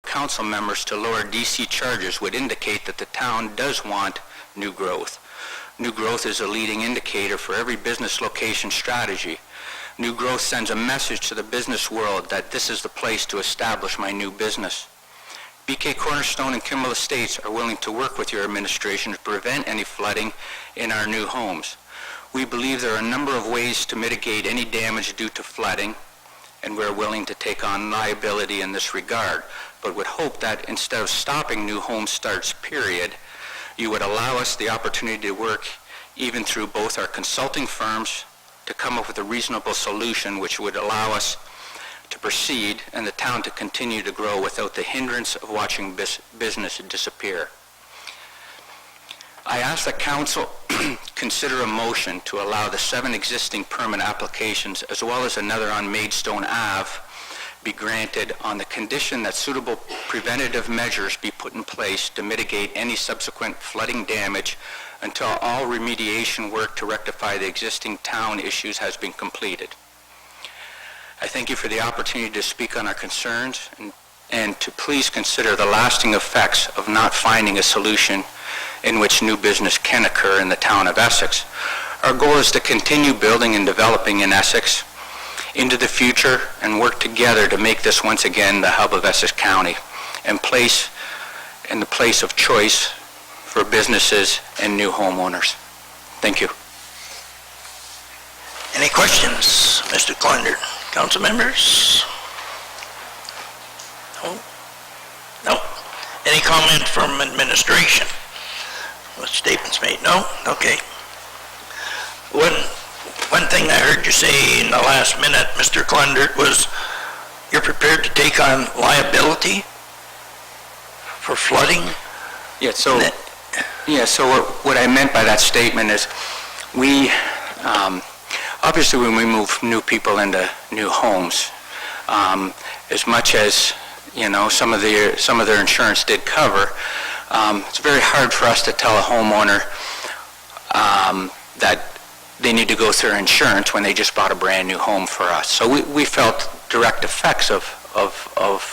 council members to lower DC charges would indicate that the town does want new growth. New growth is a leading indicator for every business location strategy. New growth sends a message to the business world that this is the place to establish my new business. BK Cornerstone and Kimball Estates are willing to work with your administration to prevent any flooding in our new homes. We believe there are a number of ways to mitigate any damage due to flooding, and we're willing to take on liability in this regard, but would hope that instead of stopping new home starts, period, you would allow us the opportunity to work even through both our consulting firms to come up with a reasonable solution which would allow us to proceed and the town to continue to grow without the hindrance of watching business disappear. I ask that council consider a motion to allow the 7 existing permit applications as well as another on Maidstone Ave be granted on the condition that suitable preventative measures be put in place to mitigate any subsequent flooding damage until all remediation work to rectify the existing town issues has been completed. I thank you for the opportunity to speak on our concerns and to please consider the lasting effects of not finding a solution in which new business can occur in the town of Essex. Our goal is to continue building and developing in Essex into the future and work together to make this once again the hub of Essex County and the place of choice for businesses and new homeowners. Thank you. Any questions, Mr. Clunder? Council members? No? No? Any comment from administration? What statements made? No? Okay. One thing I heard you say in the last minute, Mr. Clunder, was you're prepared to take on liability for flooding? Yeah, so what I meant by that statement is we, obviously when we move new people into new homes, as much as, you know, some of their insurance did cover, it's very hard for us to tell a homeowner that they need to go through insurance when they just bought a brand new home for us. So we felt direct effects of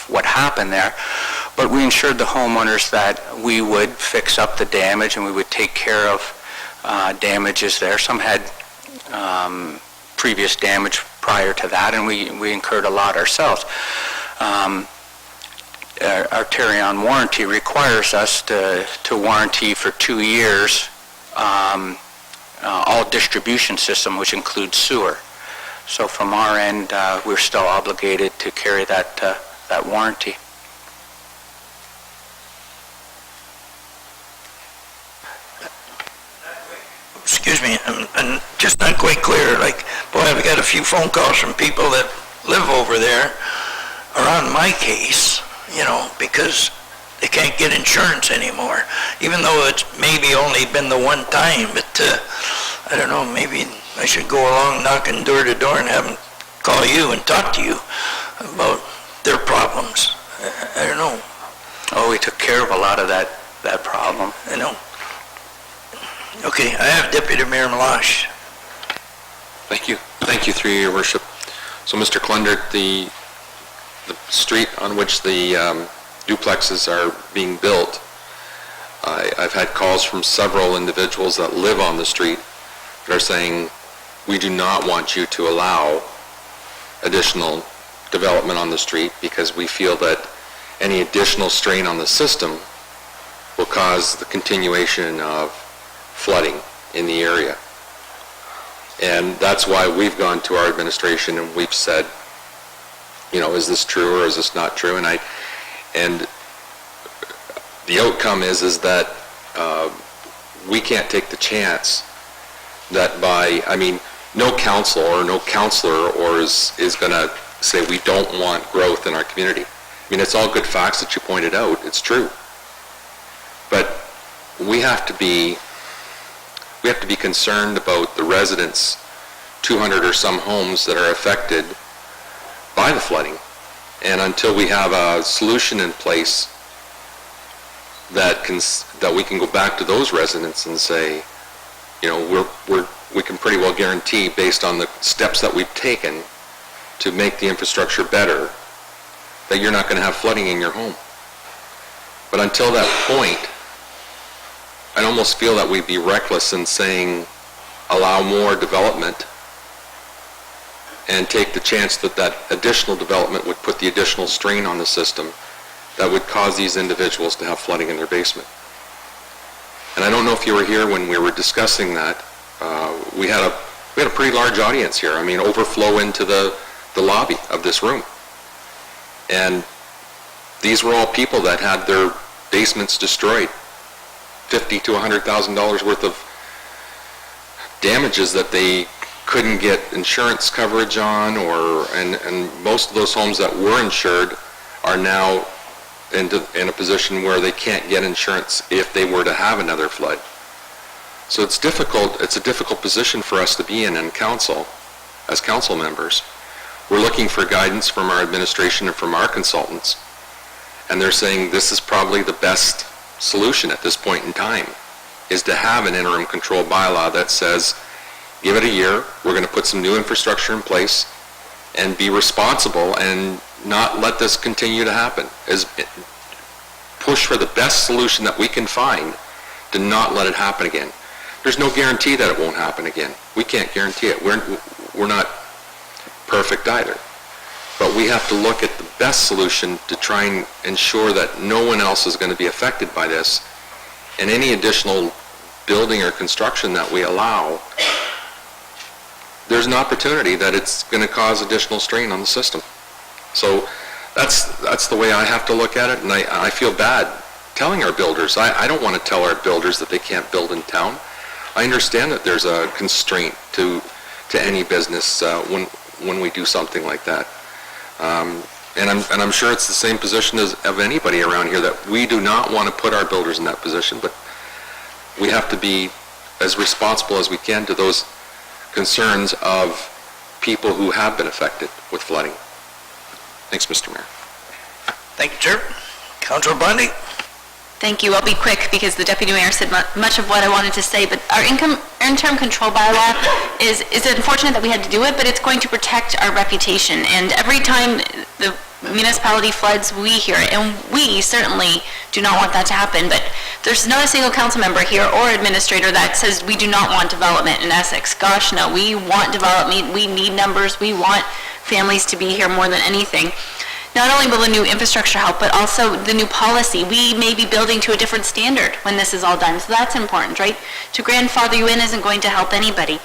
what happened there, but we ensured the homeowners that we would fix up the damage and we would take care of damages there. Some had previous damage prior to that, and we incurred a lot ourselves. Our carry-on warranty requires us to warranty for 2 years all distribution system, which includes sewer. So from our end, we're still obligated to carry that warranty. Excuse me, I'm just not quite clear. Like, boy, I've got a few phone calls from people that live over there around my case, you know, because they can't get insurance anymore, even though it's maybe only been the one time. But I don't know, maybe I should go along knocking door to door and have them call you and talk to you about their problems. I don't know. Oh, we took care of a lot of that problem. I know. Okay, I have Deputy Mayor Malash. Thank you. Thank you, through your worship. So, Mr. Clunder, the street on which the duplexes are being built, I've had calls from several individuals that live on the street that are saying, we do not want you to allow additional development on the street because we feel that any additional strain on the system will cause the continuation of flooding in the area. And that's why we've gone to our administration and we've said, you know, is this true or is this not true? And the outcome is that we can't take the chance that no council or no councillor is going to say we don't want growth in our community. I mean, it's all good facts that you pointed out. It's true. But we have to be concerned about the residents, 200 or some homes that are affected by the flooding. And until we have a solution in place that we can go back to those residents and say, you know, we can pretty well guarantee, based on the steps that we've taken to make the infrastructure better, that you're not going to have flooding in your home. But until that point, I almost feel that we'd be reckless in saying, allow more development and take the chance that that additional development would put the additional strain on the system that would cause these individuals to have flooding in their basement. And I don't know if you were here when we were discussing that. We had a pretty large audience here. I mean, overflow into the lobby of this room. And these were all people that had their basements destroyed. $50,000 to $100,000 worth of damages that they couldn't get insurance coverage on, and most of those homes that were insured are now in a position where they can't get insurance if they were to have another flood. So it's a difficult position for us to be in council, as council members. We're looking for guidance from our administration and from our consultants, and they're saying this is probably the best solution at this point in time, is to have an interim control bylaw that says, give it a year, we're going to put some new infrastructure in place and be responsible and not let this continue to happen. Push for the best solution that we can find to not let it happen again. There's no guarantee that it won't happen again. We can't guarantee it. We're not perfect either. But we have to look at the best solution to try and ensure that no one else is going to be affected by this. And any additional building or construction that we allow, there's an opportunity that it's going to cause additional strain on the system. So that's the way I have to look at it, and I feel bad telling our builders. I don't want to tell our builders that they can't build in town. I understand that there's a constraint to any business when we do something like that. And I'm sure it's the same position of anybody around here, that we do not want to put our builders in that position, but we have to be as responsible as we can to those concerns of people who have been affected with flooding. Thanks, Mr. Mayor. Thank you, Chair. Councilor Bundy? Thank you. I'll be quick because the Deputy Mayor said much of what I wanted to say, but our interim control bylaw is unfortunate that we had to do it, but it's going to protect our reputation. And every time the municipality floods, we hear it, and we certainly do not want that to happen. But there's not a single council member here or administrator that says we do not want development in Essex. Gosh, no, we want development. We need numbers. We want families to be here more than anything. Not only will the new infrastructure help, but also the new policy. We may be building to a different standard when this is all done, so that's important, right? To grandfather you in isn't going to help anybody.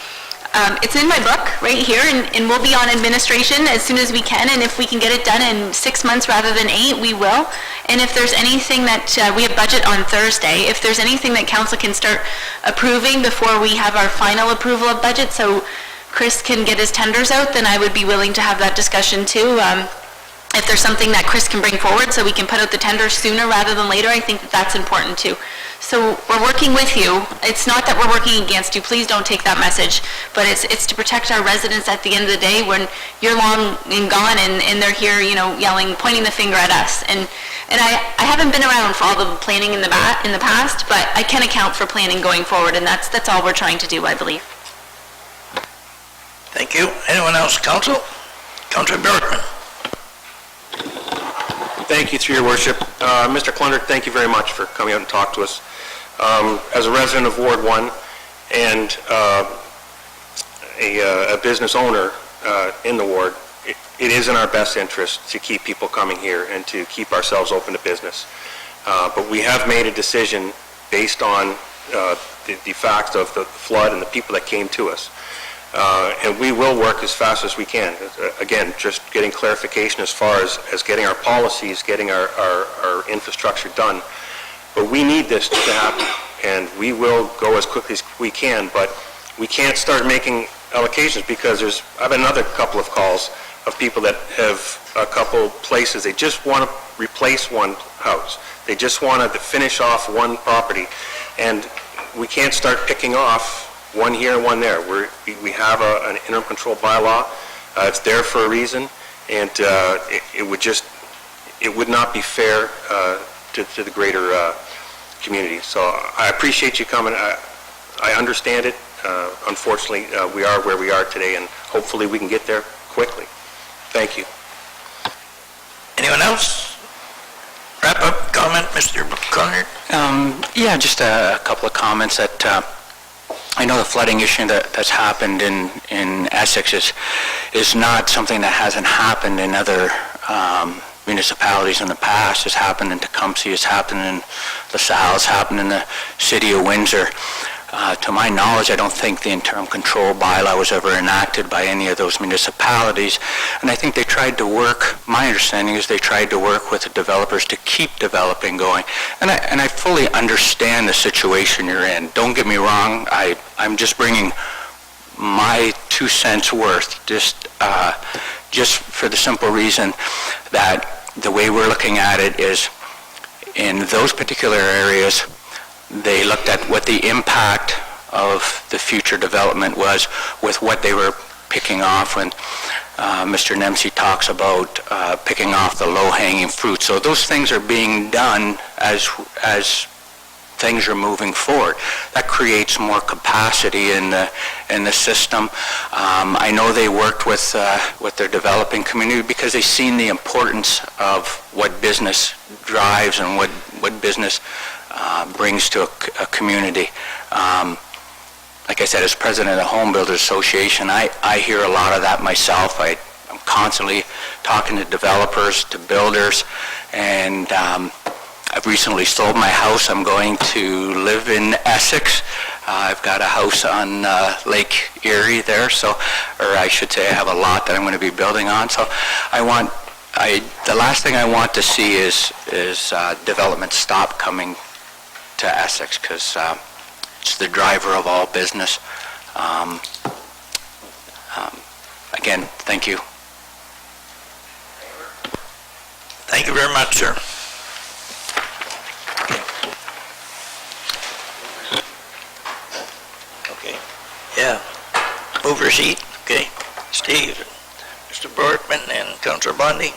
It's in my book right here, and we'll be on administration as soon as we can, and if we can get it done in 6 months rather than 8, we will. And if there's anything that, we have budget on Thursday, if there's anything that council can start approving before we have our final approval of budget, so Chris can get his tenders out, then I would be willing to have that discussion too. If there's something that Chris can bring forward so we can put out the tenders sooner rather than later, I think that that's important too. So we're working with you. It's not that we're working against you. Please don't take that message. But it's to protect our residents at the end of the day when you're long and gone and they're here, you know, yelling, pointing the finger at us. And I haven't been around for all the planning in the past, but I can account for planning going forward, and that's all we're trying to do, I believe. Thank you. Anyone else, Council? Councilor Bergman? Thank you, through your worship. Mr. Clunder, thank you very much for coming out and talk to us. As a resident of Ward 1 and a business owner in the ward, it is in our best interest to keep people coming here and to keep ourselves open to business. But we have made a decision based on the fact of the flood and the people that came to us. And we will work as fast as we can. Again, just getting clarification as far as getting our policies, getting our infrastructure done. But we need this to happen, and we will go as quickly as we can, but we can't start making allocations because I have another couple of calls of people that have a couple places. They just want to replace one house. They just want to finish off one property, and we can't start picking off one here and one there. We have an interim control bylaw. It's there for a reason, and it would not be fair to the greater community. So I appreciate you coming. I understand it. Unfortunately, we are where we are today, and hopefully we can get there quickly. Thank you. Anyone else? Wrap up comment, Mr. Connor? Yeah, just a couple of comments that, I know the flooding issue that's happened in Essex is not something that hasn't happened in other municipalities in the past. It's happened in Tecumseh, it's happened in LaSalle, it's happened in the city of Windsor. To my knowledge, I don't think the interim control bylaw was ever enacted by any of those municipalities. And I think they tried to work, my understanding is they tried to work with the developers to keep developing going. And I fully understand the situation you're in. Don't get me wrong, I'm just bringing my 2 cents worth, just for the simple reason that the way we're looking at it is in those particular areas, they looked at what the impact of the future development was with what they were picking off when Mr. Nemsey talks about picking off the low-hanging fruit. So those things are being done as things are moving forward. That creates more capacity in the system. I know they worked with their developing community because they've seen the importance of what business drives and what business brings to a community. Like I said, as president of the Home Builders Association, I hear a lot of that myself. I'm constantly talking to developers, to builders, and I've recently sold my house. I'm going to live in Essex. I've got a house on Lake Erie there, or I should say I have a lot that I'm going to be building on. So the last thing I want to see is development stop coming to Essex, because it's the driver of all business. Again, thank you. Thank you very much, sir. Okay. Yeah. Move your seat. Okay. Steve, Mr. Borkman, and Councillor Bundy.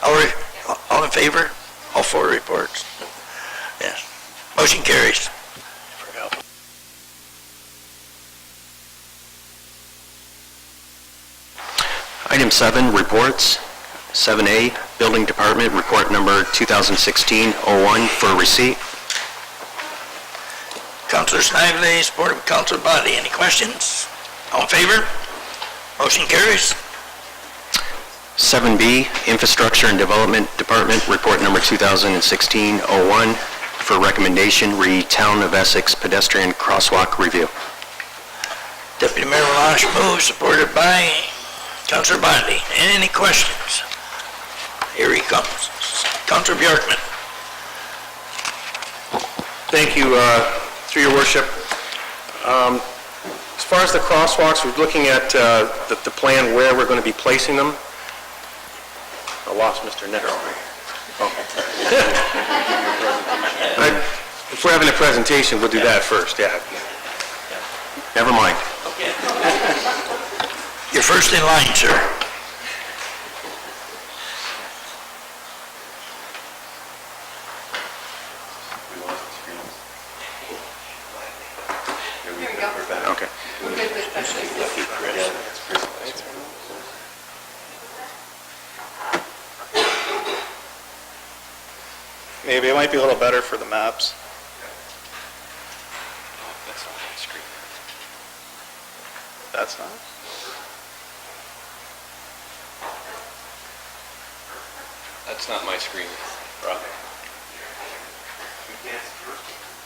All in favor? All 4 reports? Yes. Motion carries. Item 7, reports. 7A, Building Department, report number 2016-01 for receipt. Councillor Snively, supported by Councillor Bundy. Any questions? All in favor? Motion carries. 7B, Infrastructure and Development Department, report number 2016-01 for recommendation, read Town of Essex pedestrian crosswalk review. Deputy Mayor Melange moves, supported by Councillor Bundy. Any questions? Here he comes. Councillor Bjorkman. Thank you, through your worship. As far as the crosswalks, we're looking at the plan where we're going to be placing them. I lost Mr. Netter. If we're having a presentation, we'll do that first, yeah. Never mind. You're first in line, sir. Okay. Maybe it might be a little better for the maps. That's not. That's not my screen, Rob.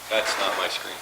That's not my screen.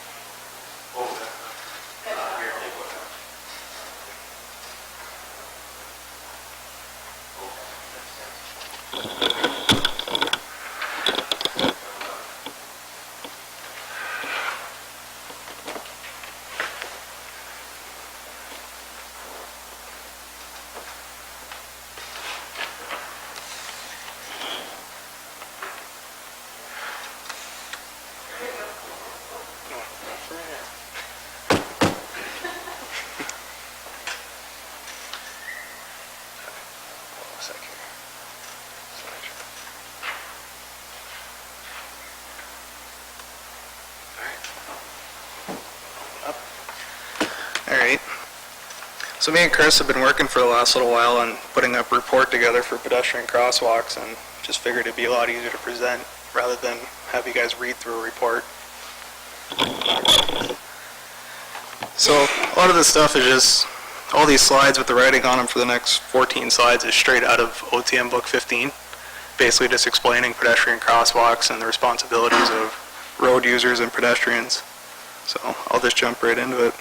All right. So me and Chris have been working for the last little while on putting a report together for pedestrian crosswalks, and just figured it'd be a lot easier to present rather than have you guys read through a report. So a lot of this stuff is just, all these slides with the writing on them for the next 14 slides is straight out of OTM Book 15. Basically just explaining pedestrian crosswalks and the responsibilities of road users and pedestrians. So I'll just jump right into it.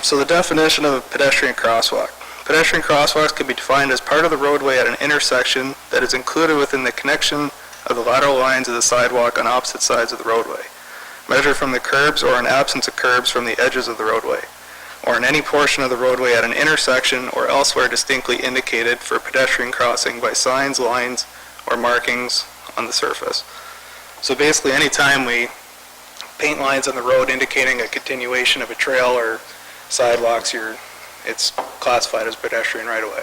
So the definition of a pedestrian crosswalk. Pedestrian crosswalks can be defined as part of the roadway at an intersection that is included within the connection of the lateral lines of the sidewalk on opposite sides of the roadway, measured from the curbs or in absence of curbs from the edges of the roadway, or in any portion of the roadway at an intersection or elsewhere distinctly indicated for pedestrian crossing by signs, lines, or markings on the surface. So basically, anytime we paint lines on the road indicating a continuation of a trail or sidewalks, it's classified as pedestrian right-of-way.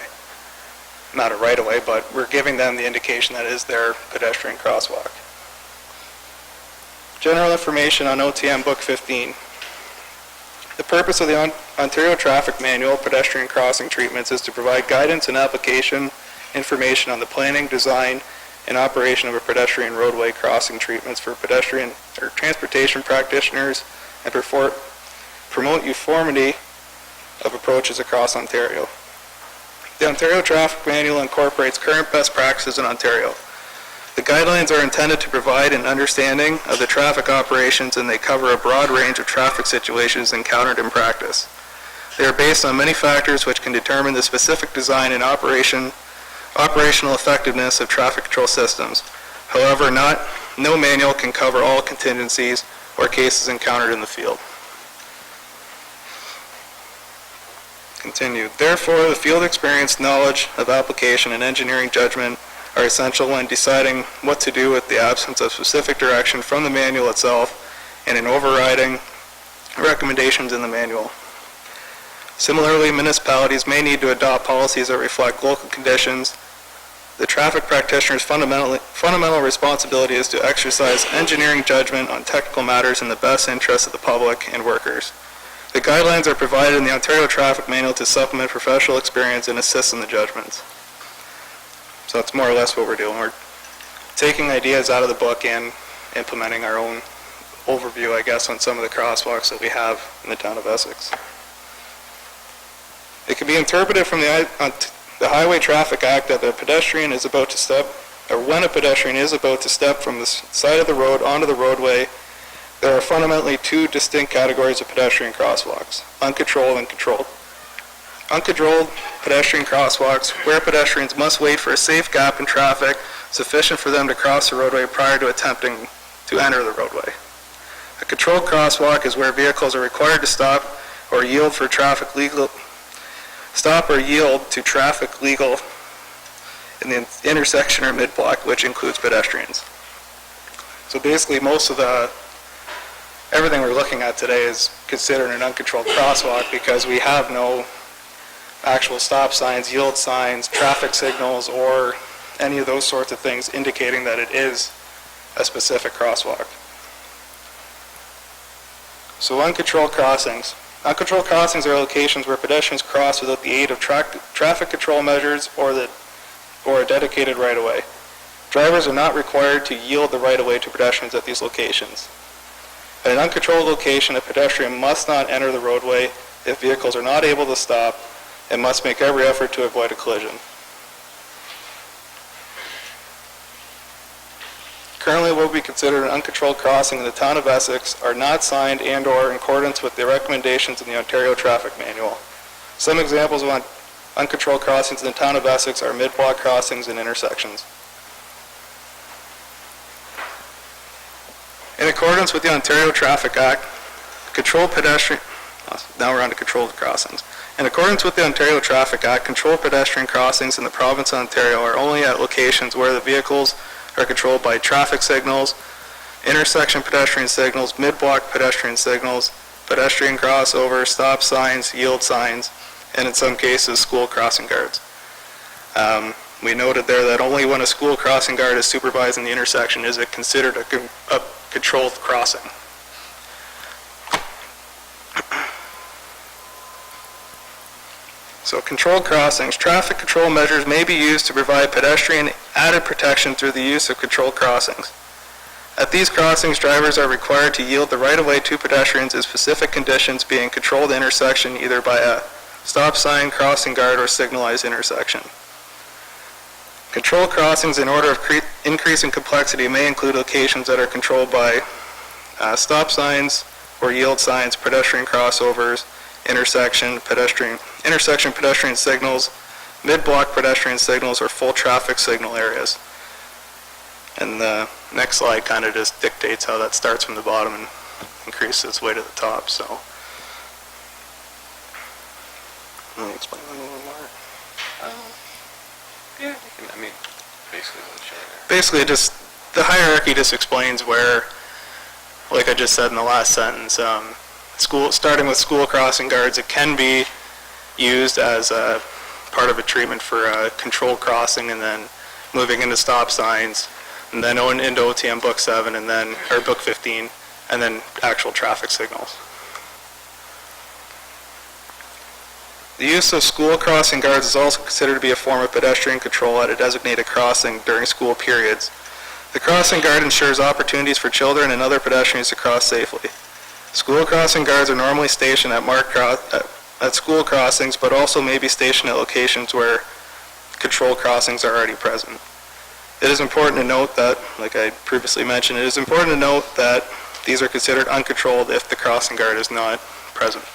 Not a right-of-way, but we're giving them the indication that is their pedestrian crosswalk. General information on OTM Book 15. The purpose of the Ontario Traffic Manual Pedestrian Crossing Treatments is to provide guidance and application information on the planning, design, and operation of a pedestrian roadway crossing treatments for pedestrian or transportation practitioners and promote uniformity of approaches across Ontario. The Ontario Traffic Manual incorporates current best practices in Ontario. The guidelines are intended to provide an understanding of the traffic operations, and they cover a broad range of traffic situations encountered in practice. They are based on many factors which can determine the specific design and operational effectiveness of traffic control systems. However, no manual can cover all contingencies or cases encountered in the field. Continue. Therefore, the field experience, knowledge of application, and engineering judgment are essential when deciding what to do with the absence of specific direction from the manual itself and in overriding recommendations in the manual. Similarly, municipalities may need to adopt policies that reflect local conditions. The traffic practitioner's fundamental responsibility is to exercise engineering judgment on technical matters in the best interest of the public and workers. The guidelines are provided in the Ontario Traffic Manual to supplement professional experience and assist in the judgments. So that's more or less what we're doing. We're taking ideas out of the book and implementing our own overview, I guess, on some of the crosswalks that we have in the town of Essex. It can be interpreted from the Highway Traffic Act that a pedestrian is about to step, or when a pedestrian is about to step from the side of the road onto the roadway, there are fundamentally two distinct categories of pedestrian crosswalks, uncontrolled and controlled. Uncontrolled pedestrian crosswalks, where pedestrians must wait for a safe gap in traffic sufficient for them to cross the roadway prior to attempting to enter the roadway. A controlled crosswalk is where vehicles are required to stop or yield to traffic legal in the intersection or mid-block, which includes pedestrians. So basically, most of everything we're looking at today is considered an uncontrolled crosswalk because we have no actual stop signs, yield signs, traffic signals, or any of those sorts of things indicating that it is a specific crosswalk. So uncontrolled crossings. Uncontrolled crossings are locations where pedestrians cross without the aid of traffic control measures or a dedicated right-of-way. Drivers are not required to yield the right-of-way to pedestrians at these locations. At an uncontrolled location, a pedestrian must not enter the roadway if vehicles are not able to stop and must make every effort to avoid a collision. Currently, what would be considered an uncontrolled crossing in the town of Essex are not signed and/or in accordance with the recommendations in the Ontario Traffic Manual. Some examples of uncontrolled crossings in the town of Essex are mid-block crossings and intersections. In accordance with the Ontario Traffic Act, now we're on to controlled crossings. In accordance with the Ontario Traffic Act, controlled pedestrian crossings in the province of Ontario are only at locations where the vehicles are controlled by traffic signals, intersection pedestrian signals, mid-block pedestrian signals, pedestrian crossover, stop signs, yield signs, and in some cases, school crossing guards. We noted there that only when a school crossing guard is supervising the intersection is it considered a controlled crossing. So controlled crossings. Traffic control measures may be used to provide pedestrian added protection through the use of controlled crossings. At these crossings, drivers are required to yield the right-of-way to pedestrians in specific conditions, being controlled intersection either by a stop sign, crossing guard, or signalized intersection. Controlled crossings, in order of increasing complexity, may include locations that are controlled by stop signs or yield signs, pedestrian crossovers, intersection pedestrian signals, mid-block pedestrian signals, or full traffic signal areas. And the next slide kind of just dictates how that starts from the bottom and increases its way to the top, so. Let me explain that a little more. Yeah, I mean, basically what it's showing there. Basically, just, the hierarchy just explains where, like I just said in the last sentence, starting with school crossing guards, it can be used as a part of a treatment for a controlled crossing, and then moving into stop signs, and then into OTM Book 7, and then, or Book 15, and then actual traffic signals. The use of school crossing guards is also considered to be a form of pedestrian control at a designated crossing during school periods. The crossing guard ensures opportunities for children and other pedestrians to cross safely. School crossing guards are normally stationed at school crossings, but also may be stationed at locations where controlled crossings are already present. It is important to note that, like I previously mentioned, it is important to note that these are considered uncontrolled if the crossing guard is not present.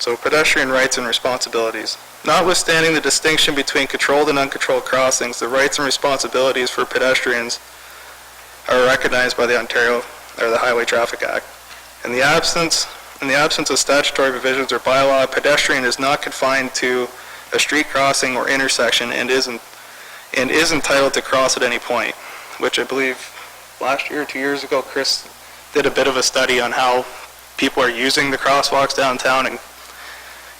So pedestrian rights and responsibilities. Notwithstanding the distinction between controlled and uncontrolled crossings, the rights and responsibilities for pedestrians are recognized by the Highway Traffic Act. In the absence of statutory provisions or bylaw, a pedestrian is not confined to a street crossing or intersection and is entitled to cross at any point, which I believe last year or 2 years ago, Chris did a bit of a study on how people are using the crosswalks downtown and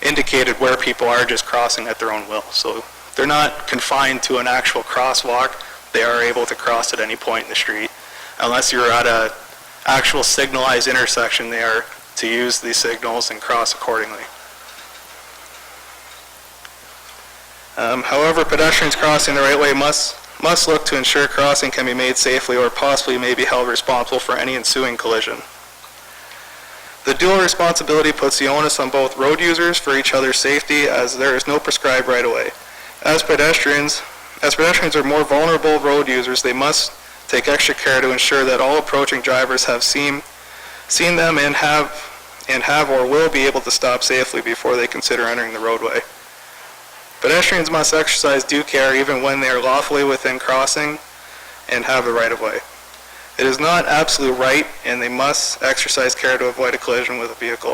indicated where people are just crossing at their own will. So they're not confined to an actual crosswalk. They are able to cross at any point in the street. Unless you're at an actual signalized intersection, they are to use these signals and cross accordingly. However, pedestrians crossing the right way must look to ensure crossing can be made safely, or possibly may be held responsible for any ensuing collision. The dual responsibility puts the onus on both road users for each other's safety, as there is no prescribed right-of-way. As pedestrians are more vulnerable road users, they must take extra care to ensure that all approaching drivers have seen them and have or will be able to stop safely before they consider entering the roadway. Pedestrians must exercise due care even when they are lawfully within crossing and have the right-of-way. It is not absolute right, and they must exercise care to avoid a collision with a vehicle.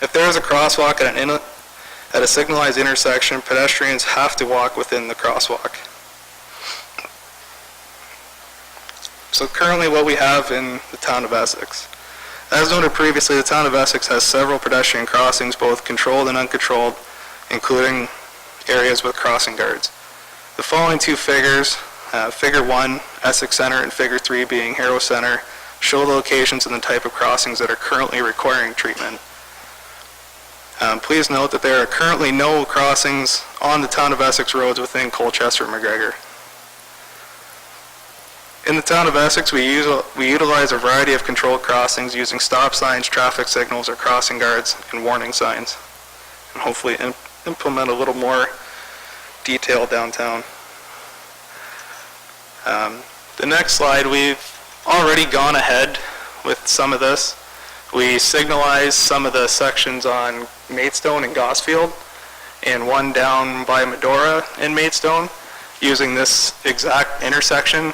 If there is a crosswalk at a signalized intersection, pedestrians have to walk within the crosswalk. So currently what we have in the town of Essex. As noted previously, the town of Essex has several pedestrian crossings, both controlled and uncontrolled, including areas with crossing guards. The following two figures, Figure 1, Essex Center, and Figure 3, being Harrow Center, show the locations and the type of crossings that are currently requiring treatment. Please note that there are currently no crossings on the town of Essex roads within Colchester and McGregor. In the town of Essex, we utilize a variety of controlled crossings using stop signs, traffic signals, or crossing guards, and warning signs, and hopefully implement a little more detail downtown. The next slide, we've already gone ahead with some of this. We signalized some of the sections on Maidstone and Gosfield, and one down by Medora and Maidstone, using this exact intersection.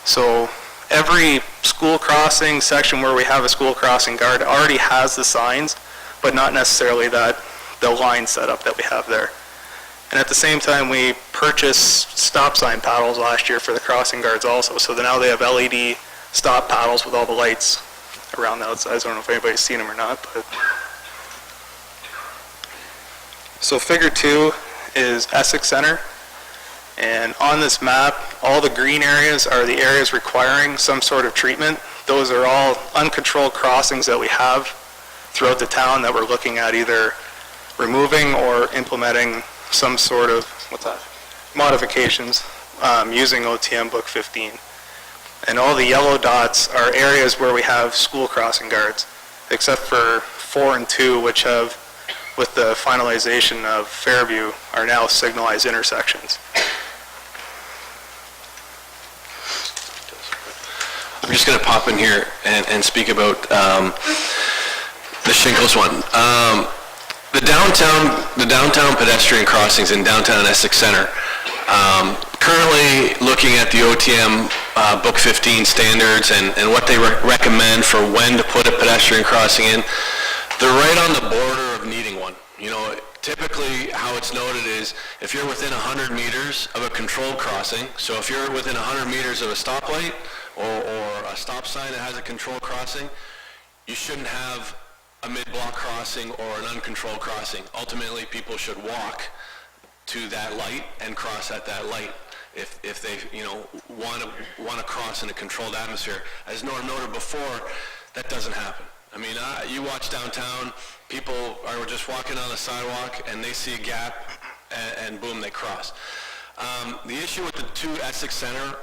So every school crossing section where we have a school crossing guard already has the signs, but not necessarily the line setup that we have there. And at the same time, we purchased stop sign paddles last year for the crossing guards also. So now they have LED stop paddles with all the lights around the outside. I don't know if anybody's seen them or not, but. So Figure 2 is Essex Center. And on this map, all the green areas are the areas requiring some sort of treatment. Those are all uncontrolled crossings that we have throughout the town that we're looking at either removing or implementing some sort of, modifications using OTM Book 15. And all the yellow dots are areas where we have school crossing guards, except for 4 and 2, which have, with the finalization of Fairview, are now signalized intersections. I'm just going to pop in here and speak about the Shingles one. The downtown pedestrian crossings in downtown Essex Center, currently looking at the OTM Book 15 standards and what they recommend for when to put a pedestrian crossing in, they're right on the border of needing one. You know, typically how it's noted is if you're within 100 meters of a controlled crossing, so if you're within 100 meters of a stoplight or a stop sign that has a controlled crossing, you shouldn't have a mid-block crossing or an uncontrolled crossing. Ultimately, people should walk to that light and cross at that light if they, you know, want to cross in a controlled atmosphere. As Norm noted before, that doesn't happen. I mean, you watch downtown, people are just walking on the sidewalk and they see a gap and boom, they cross. The issue with the 2 Essex Center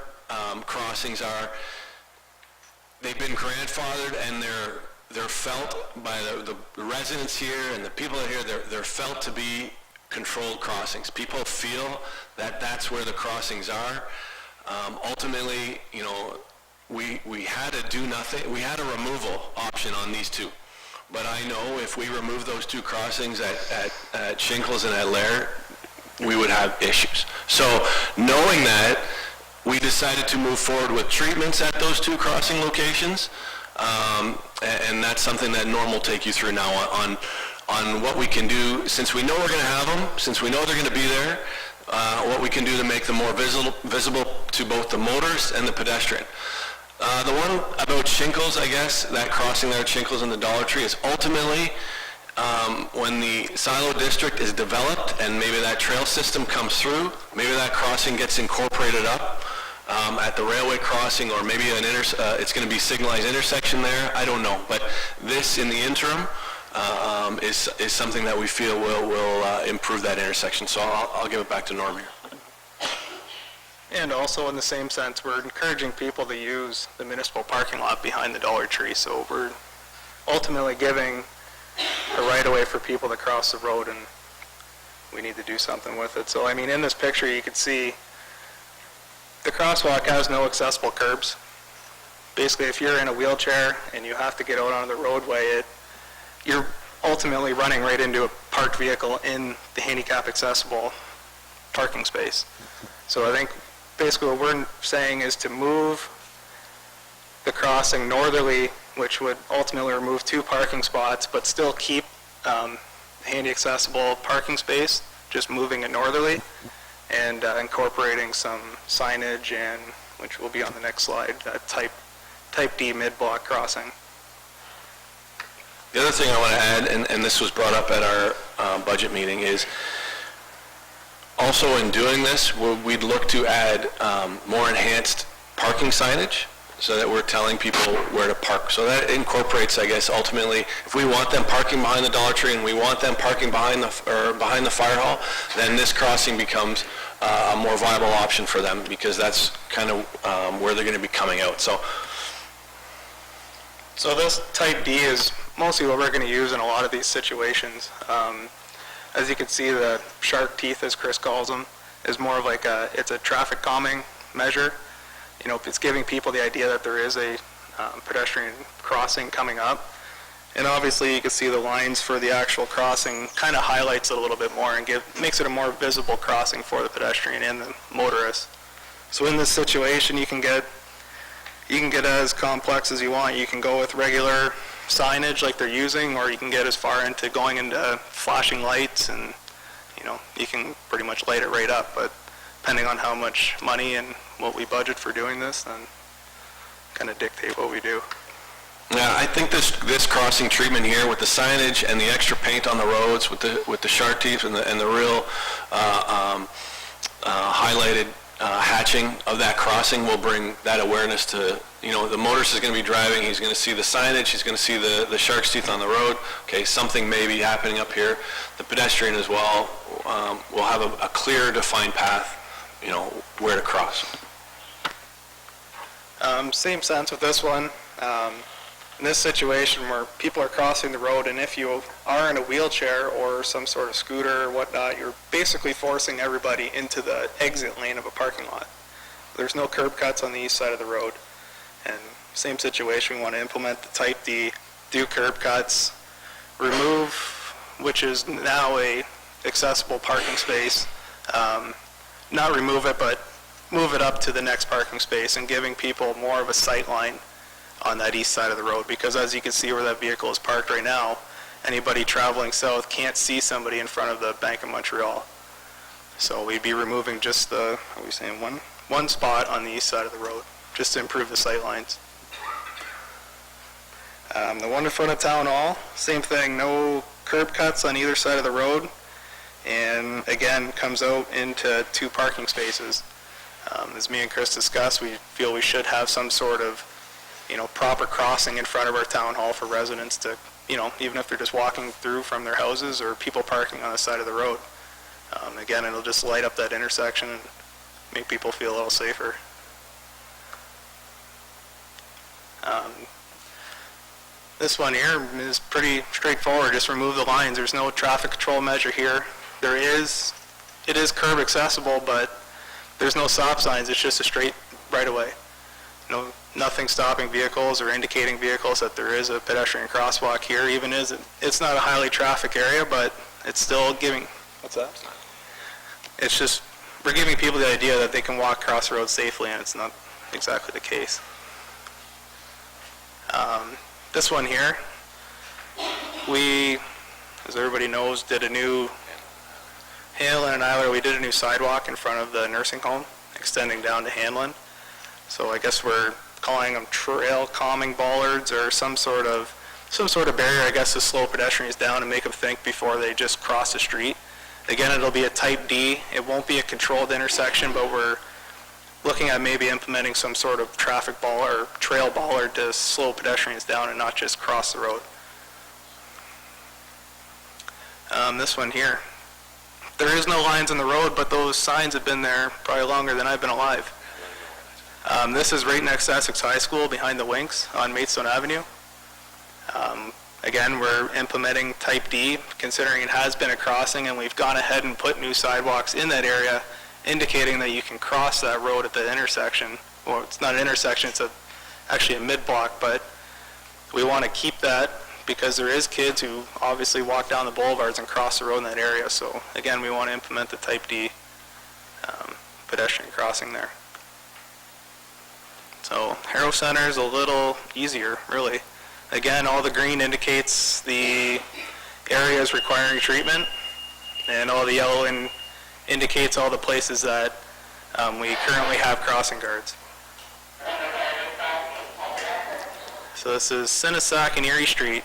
crossings are they've been grandfathered and they're felt by the residents here and the people here, they're felt to be controlled crossings. People feel that that's where the crossings are. Ultimately, you know, we had to do nothing. We had a removal option on these 2. But I know if we remove those 2 crossings at Shinkles and at Lair, we would have issues. So knowing that, we decided to move forward with treatments at those 2 crossing locations. And that's something that Norm will take you through now on what we can do, since we know we're going to have them, since we know they're going to be there, what we can do to make them more visible to both the motorist and the pedestrian. The one about Shinkles, I guess, that crossing there at Shinkles and the Dollar Tree is ultimately when the silo district is developed and maybe that trail system comes through, maybe that crossing gets incorporated up at the railway crossing, or maybe it's going to be signalized intersection there. I don't know, but this in the interim is something that we feel will improve that intersection. So I'll give it back to Norm here. And also in the same sense, we're encouraging people to use the municipal parking lot behind the Dollar Tree. So we're ultimately giving a right-of-way for people to cross the road, and we need to do something with it. So I mean, in this picture you can see the crosswalk has no accessible curbs. Basically, if you're in a wheelchair and you have to get out onto the roadway, you're ultimately running right into a parked vehicle in the handicap accessible parking space. So I think basically what we're saying is to move the crossing northerly, which would ultimately remove 2 parking spots, but still keep handy accessible parking space, just moving it northerly, and incorporating some signage, and which will be on the next slide, that type D mid-block crossing. The other thing I want to add, and this was brought up at our budget meeting, is also in doing this, we'd look to add more enhanced parking signage so that we're telling people where to park. So that incorporates, I guess, ultimately, if we want them parking behind the Dollar Tree and we want them parking behind the fire hall, then this crossing becomes a more viable option for them, because that's kind of where they're going to be coming out. So this type D is mostly what we're going to use in a lot of these situations. As you can see, the shark teeth, as Chris calls them, is more of like it's a traffic calming measure. You know, it's giving people the idea that there is a pedestrian crossing coming up. And obviously you can see the lines for the actual crossing kind of highlights it a little bit more and makes it a more visible crossing for the pedestrian and the motorist. So in this situation, you can get as complex as you want. You can go with regular signage like they're using, or you can get as far into going into flashing lights, and you know, you can pretty much light it right up. But depending on how much money and what we budget for doing this, then kind of dictate what we do. yeah, I think this crossing treatment here with the signage and the extra paint on the roads with the shark teeth and the real highlight highlighted hatching of that crossing will bring that awareness to, the motorist is going to be driving, he's going to see the signage, he's going to see the shark's teeth on the road. Okay, something may be happening up here. The pedestrian as well will have a clear, defined path, where to cross. Same sense with this one. In this situation where people are crossing the road, and if you are in a wheelchair or some sort of scooter or whatnot, you're basically forcing everybody into the exit lane of a parking lot. There's no curb cuts on the east side of the road. And same situation, we want to implement the Type D, do curb cuts, remove, which is now a accessible parking space, not remove it, but move it up to the next parking space and giving people more of a sight line on that east side of the road, because as you can see where that vehicle is parked right now, anybody traveling south can't see somebody in front of the Bank of Montreal. So we'd be removing just the, what are we saying, one spot on the east side of the road, just to improve the sight lines. The one in front of Town Hall, same thing, no curb cuts on either side of the road, and again, comes out into 2 parking spaces. As me and Chris discussed, we feel we should have some sort of proper crossing in front of our town hall for residents to, even if they're just walking through from their houses or people parking on the side of the road. Again, it'll just light up that intersection and make people feel a little safer. This one here is pretty straightforward. Just remove the lines. There's no traffic control measure here. It is curb accessible, but there's no stop signs. It's just a straight right-of-way. Nothing stopping vehicles or indicating vehicles that there is a pedestrian crosswalk here. Even it's not a highly traffic area, but it's still giving, what's that? It's just, we're giving people the idea that they can walk across the road safely, and it's not exactly the case. This one here, we, as everybody knows, did a new, Hanlon and Eiler, we did a new sidewalk in front of the nursing home, extending down to Hanlon. So I guess we're calling them trail calming bollards or some sort of barrier, I guess, to slow pedestrians down and make them think before they just cross the street. Again, it'll be a Type D. It won't be a controlled intersection, but we're looking at maybe implementing some sort of traffic bollard or trail bollard to slow pedestrians down and not just cross the road. This one here. There is no lines on the road, but those signs have been there probably longer than I've been alive. This is right next to Essex High School behind the Winks on Maidstone Avenue. Again, we're implementing Type D, considering it has been a crossing, and we've gone ahead and put new sidewalks in that area, indicating that you can cross that road at the intersection. Well, it's not an intersection, it's actually a mid-block, but we want to keep that because there is kids who obviously walk down the boulevards and cross the road in that area. So again, we want to implement the Type D pedestrian crossing there. So Harrow Center is a little easier, really. Again, all the green indicates the areas requiring treatment, and all the yellow indicates all the places that we currently have crossing guards. So this is Sinnesack and Erie Street.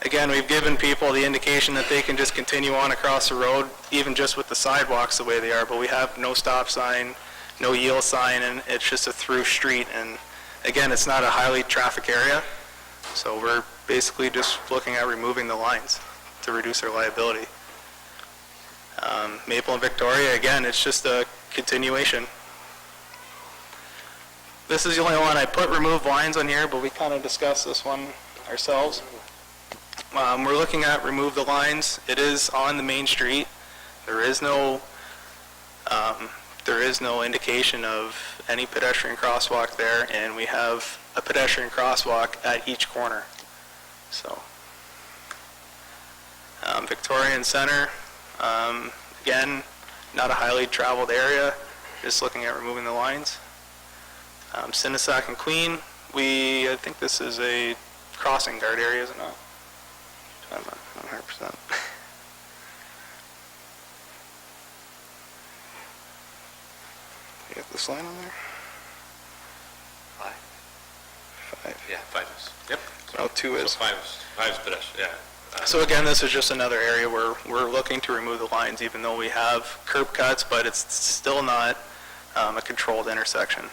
Again, we've given people the indication that they can just continue on across the road, even just with the sidewalks the way they are, but we have no stop sign, no yield sign, and it's just a through street. And again, it's not a highly traffic area, so we're basically just looking at removing the lines to reduce their liability. Maple and Victoria, again, it's just a continuation. This is the only one I put remove lines on here, but we kind of discussed this one ourselves. We're looking at remove the lines. It is on the main street. There is no indication of any pedestrian crosswalk there, and we have a pedestrian crosswalk at each corner. So, Victorian Center, again, not a highly traveled area, just looking at removing the lines. Sinnesack and Queen, I think this is a crossing guard area, is it not? I'm not 100%. You got this line on there? 5. Yeah, 5 is. Yep. Oh, 2 is. So 5 is pedestrian, yeah. So again, this is just another area where we're looking to remove the lines, even though we have curb cuts, but it's still not a controlled intersection.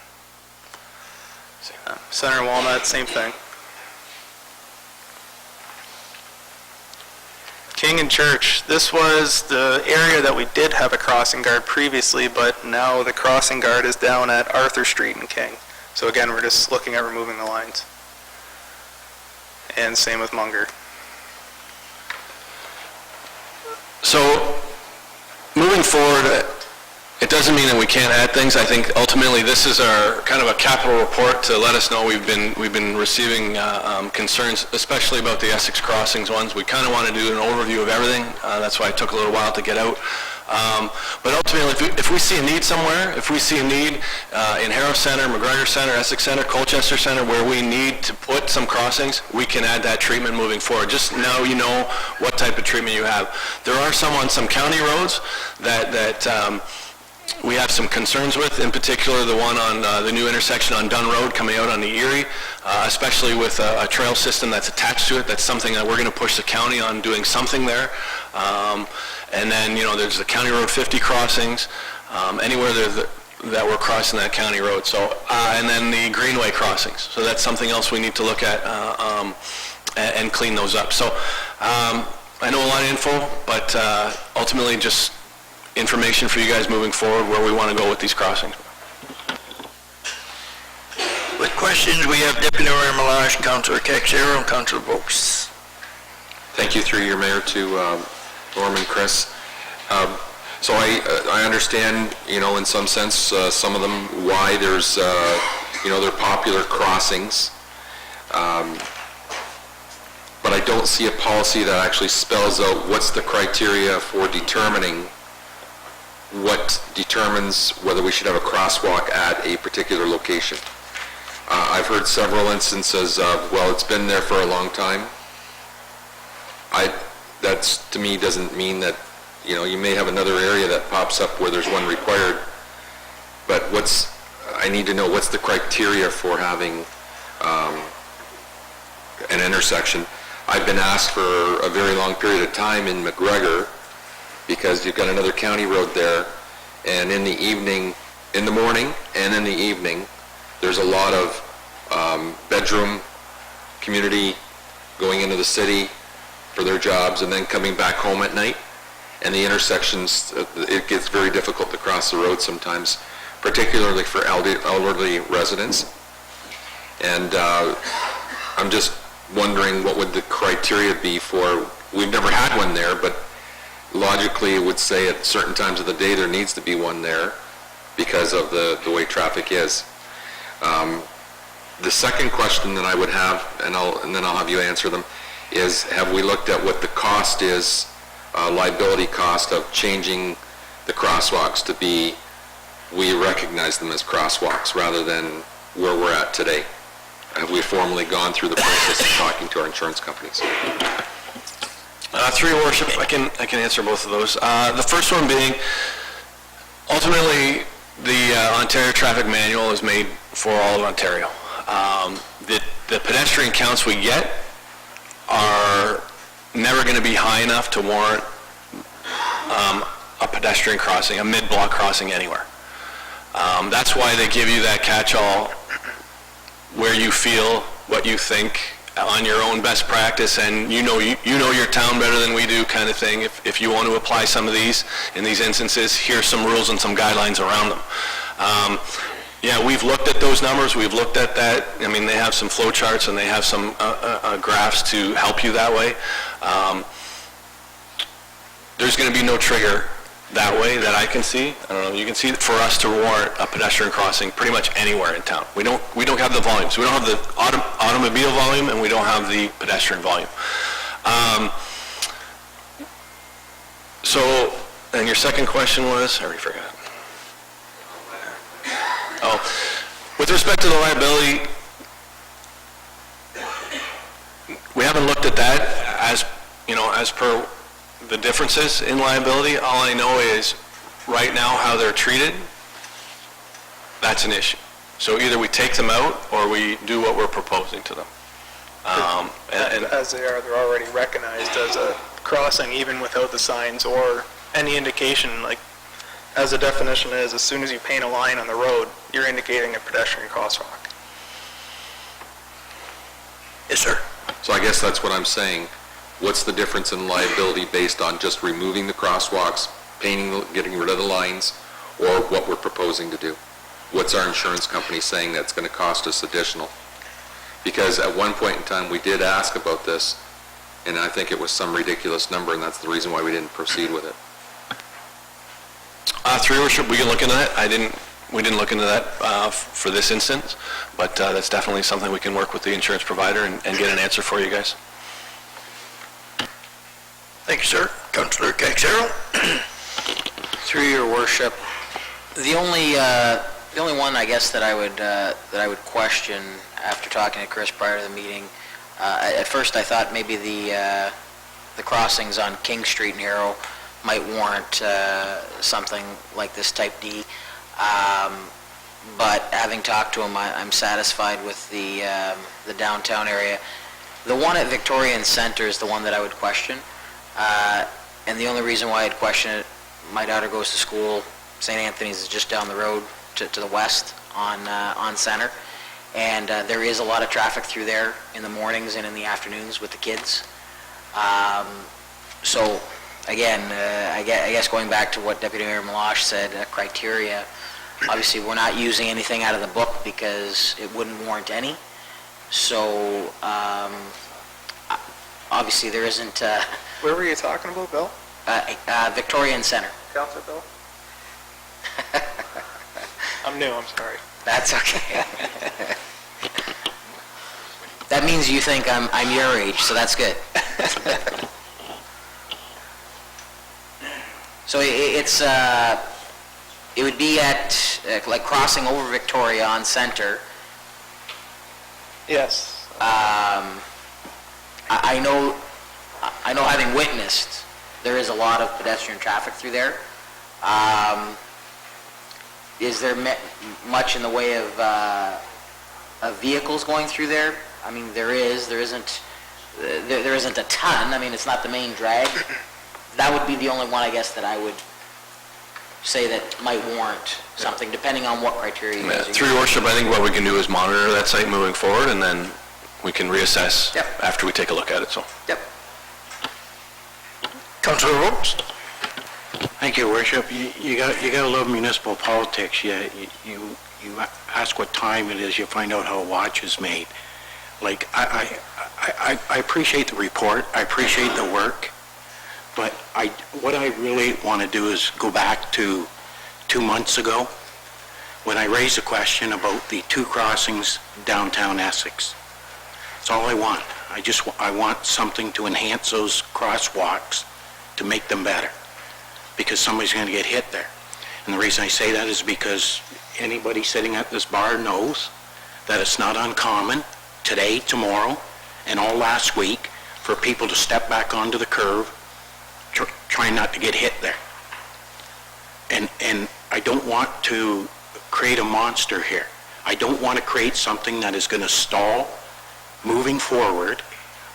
Center and Walnut, same thing. King and Church, this was the area that we did have a crossing guard previously, but now the crossing guard is down at Arthur Street in King. So again, we're just looking at removing the lines. And same with Munger. So, moving forward, it doesn't mean that we can't add things. I think ultimately this is our kind of a capital report to let us know we've been receiving concerns, especially about the Essex Crossings ones. We kind of want to do an overview of everything. That's why it took a little while to get out. But ultimately, if we see a need somewhere, if we see a need in Harrow Center, McGregor Center, Essex Center, Colchester Center, where we need to put some crossings, we can add that treatment moving forward. Just now you know what type of treatment you have. There are some on some county roads that we have some concerns with, in particular the one on the new intersection on Dunn Road coming out on the Erie, especially with a trail system that's attached to it. That's something that we're going to push the county on doing something there. And then, you know, there's the County Road 50 crossings, anywhere that we're crossing that county road. So, and then the Greenway crossings. So that's something else we need to look at and clean those up. So I know a lot of info, but ultimately just information for you guys moving forward where we want to go with these crossings. With questions, we have Deputy Mayor Melange, Councillor Caxero, and Councillor Brooks. Thank you through your mayor to Norm and Chris. So I understand, you know, in some sense, some of them, why there's, you know, they're popular crossings. But I don't see a policy that actually spells out what's the criteria for determining what determines whether we should have a crosswalk at a particular location. I've heard several instances of, well, it's been there for a long time. That's, to me, doesn't mean that, you know, you may have another area that pops up where there's one required, but I need to know what's the criteria for having an intersection. I've been asked for a very long period of time in McGregor, because you've got another county road there, and in the evening, in the morning and in the evening, there's a lot of bedroom community going into the city for their jobs and then coming back home at night. And the intersections, it gets very difficult to cross the road sometimes, particularly for elderly residents. And I'm just wondering what would the criteria be for, we've never had one there, but logically it would say at certain times of the day there needs to be one there because of the way traffic is. The second question that I would have, and then I'll have you answer them, is have we looked at what the cost is, liability cost of changing the crosswalks to be, we recognize them as crosswalks rather than where we're at today? Have we formally gone through the process of talking to our insurance companies? Through your worship, I can answer both of those. The first one being, ultimately, the Ontario Traffic Manual is made for all of Ontario. The pedestrian counts we get are never going to be high enough to warrant a pedestrian crossing, a mid-block crossing anywhere. That's why they give you that catch-all where you feel what you think on your own best practice, and you know your town better than we do kind of thing. If you want to apply some of these in these instances, here's some rules and some guidelines around them. Yeah, we've looked at those numbers, we've looked at that. I mean, they have some flow charts and they have some graphs to help you that way. There's going to be no trigger that way that I can see. I don't know, you can see for us to warrant a pedestrian crossing pretty much anywhere in town. We don't have the volumes. We don't have the automobile volume and we don't have the pedestrian volume. So, and your second question was, I already forgot. Oh, with respect to the liability, we haven't looked at that as, you know, as per the differences in liability. All I know is right now how they're treated, that's an issue. So either we take them out or we do what we're proposing to them. And as they're already recognized as a crossing, even without the signs or any indication, like as the definition is, as soon as you paint a line on the road, you're indicating a pedestrian crosswalk. Yes, sir. So I guess that's what I'm saying. What's the difference in liability based on just removing the crosswalks, painting, getting rid of the lines, or what we're proposing to do? What's our insurance company saying that's going to cost us additional? Because at one point in time, we did ask about this, and I think it was some ridiculous number, and that's the reason why we didn't proceed with it. Through your worship, we can look into that. We didn't look into that for this instance, but that's definitely something we can work with the insurance provider and get an answer for you guys. Thank you, sir. Councillor Caxero? Through your worship, the only one I guess that I would question after talking to Chris prior to the meeting, at first I thought maybe the crossings on King Street and Arrow might warrant something like this type D. But having talked to him, I'm satisfied with the downtown area. The one at Victoria and Center is the one that I would question. And the only reason why I'd question it, my daughter goes to school, St. Anthony's is just down the road to the west on Center. And there is a lot of traffic through there in the mornings and in the afternoons with the kids. So again, I guess going back to what Deputy Mayor Meloche said, criteria, obviously we're not using anything out of the book because it wouldn't warrant any. So obviously there isn't... Where were you talking about, Bill? Victoria and Center. Councilor Bill? I'm new, I'm sorry. That's okay. That means you think I'm your age, so that's good. So it would be at, like crossing over Victoria on Center. Yes. I know having witnessed, there is a lot of pedestrian traffic through there. Is there much in the way of vehicles going through there? I mean, there isn't a ton. I mean, it's not the main drag. That would be the only one, I guess, that I would say that might warrant something, depending on what criteria you guys are Through your worship, I think what we can do is monitor that site moving forward, and then we can reassess after we take a look at it. So. Yep. Councillor Rhodes? Thank you, Worship. You gotta love municipal politics. You ask what time it is, you find out how a watch is made. Like, I appreciate the report, I appreciate the work, but what I really want to do is go back to 2 months ago when I raised a question about the 2 crossings downtown Essex. That's all I want. I want something to enhance those crosswalks to make them better, because somebody's going to get hit there. And the reason I say that is because anybody sitting at this bar knows that it's not uncommon today, tomorrow, and all last week for people to step back onto the curve trying not to get hit there. And I don't want to create a monster here. I don't want to create something that is going to stall moving forward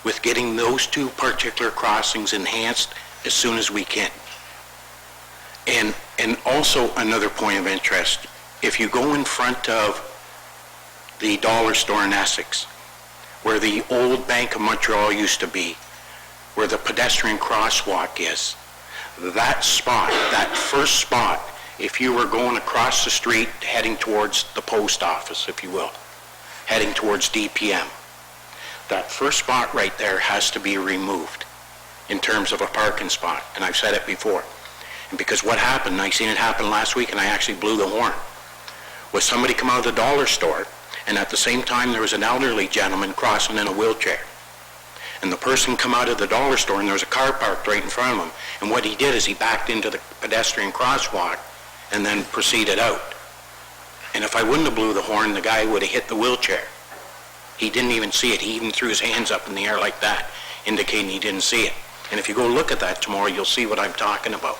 with getting those 2 particular crossings enhanced as soon as we can. And also another point of interest, if you go in front of the dollar store in Essex, where the old Bank of Montreal used to be, where the pedestrian crosswalk is, that spot, that first spot, if you were going across the street heading towards the post office, if you will, heading towards DPM, that first spot right there has to be removed in terms of a parking spot, and I've said it before. And because what happened, I seen it happen last week, and I actually blew the horn, was somebody come out of the dollar store, and at the same time there was an elderly gentleman crossing in a wheelchair. And the person come out of the dollar store, and there was a car parked right in front of him, and what he did is he backed into the pedestrian crosswalk and then proceeded out. And if I wouldn't have blew the horn, the guy would have hit the wheelchair. He didn't even see it. He even threw his hands up in the air like that, indicating he didn't see it. And if you go look at that tomorrow, you'll see what I'm talking about.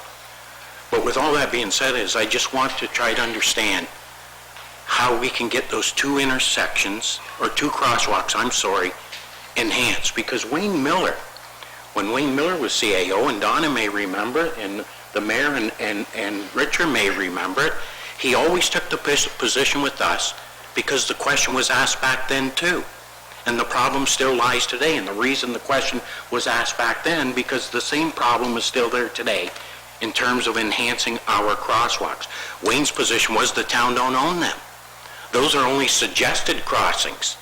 But with all that being said, is I just want to try to understand how we can get those 2 intersections, or 2 crosswalks, enhanced. Because when Wayne Miller was CAO, and Donna may remember, and the mayor and Richard may remember it, he always took the position with us because the question was asked back then too. And the problem still lies today. And the reason the question was asked back then, because the same problem is still there today in terms of enhancing our crosswalks. Wayne's position was the town don't own them. Those are only suggested crossings